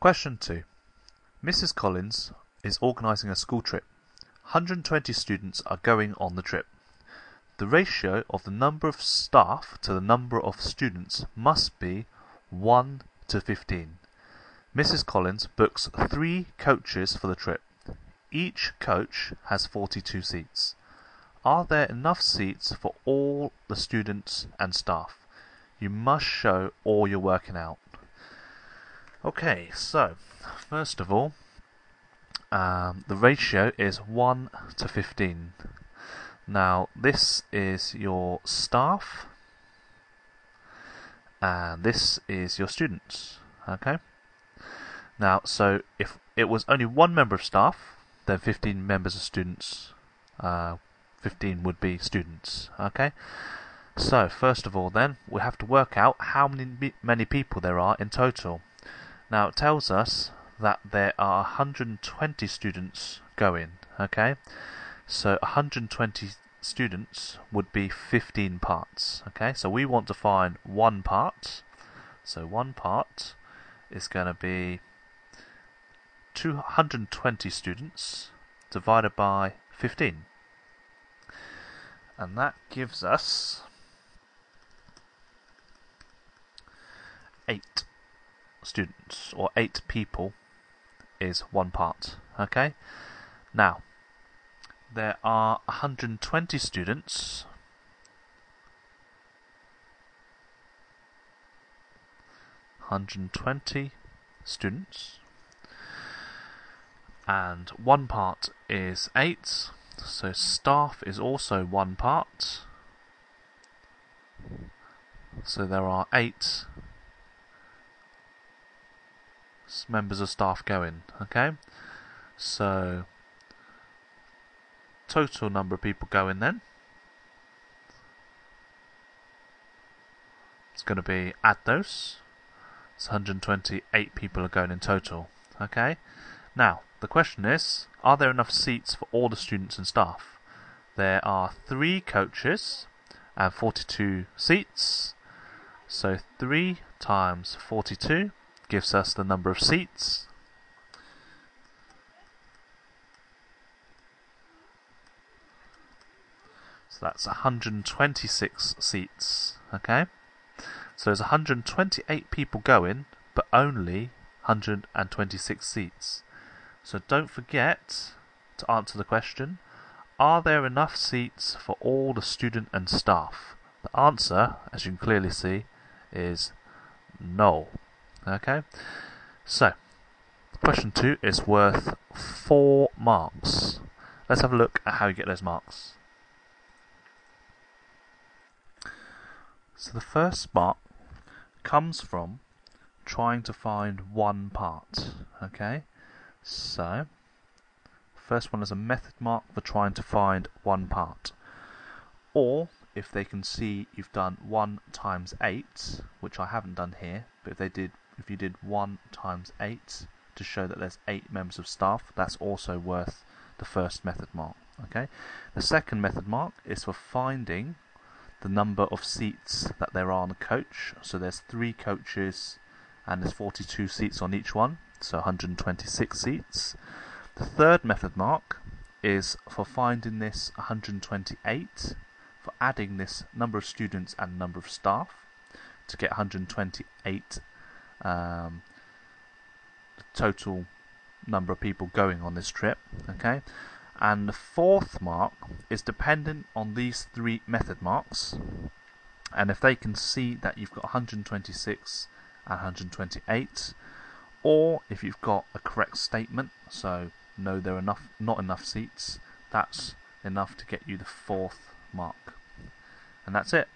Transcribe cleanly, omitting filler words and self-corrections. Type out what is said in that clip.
Question 2. Mrs. Collins is organising a school trip. 120 students are going on the trip. The ratio of the number of staff to the number of students must be 1 to 15. Mrs. Collins books 3 coaches for the trip. Each coach has 42 seats. Are there enough seats for all the students and staff? You must show all you're working out. Okay, so first of all, the ratio is 1 to 15. Now this is your staff and this is your students. Okay. Now, so if it was only one member of staff, then 15 members of students, 15 would be students. Okay. So first of all, then we have to work out how many people there are in total. Now it tells us that there are 120 students going. Okay. So 120 students would be 15 parts. Okay, so we want to find one part. So one part is going to be 220 students divided by 15. And that gives us 8 students, or 8 people is one part. Okay, now there are 120 students. 120 students. And one part is 8. So staff is also one part. So there are 8 members of staff going. Okay. So total number of people going then, it's going to be, add those, it's 128 people are going in total. Okay, now the question is, are there enough seats for all the students and staff? There are 3 coaches and 42 seats, so 3 times 42 gives us the number of seats. That's 126 seats. Okay, so there's 128 people going, but only 126 seats. So don't forget to answer the question, are there enough seats for all the student and staff? The answer, as you can clearly see, is no. Okay, so question 2 is worth 4 marks. Let's have a look at how you get those marks. So the first mark comes from trying to find one part. Okay, so first one is a method mark for trying to find one part. Or if they can see you've done 1 times 8, which I haven't done here, but if you did 1 times 8 to show that there's 8 members of staff, that's also worth the first method mark. Okay, the second method mark is for finding the number of seats that there are on the coach. So there's 3 coaches and there's 42 seats on each one, so 126 seats. The third method mark is for finding this 128, for adding this number of students and number of staff to get 128, the total number of people going on this trip. Okay. And the fourth mark is dependent on these 3 method marks, and if they can see that you've got 126 and 128, or if you've got a correct statement, so no, there are not enough seats, that's enough to get you the 4th mark. And that's it.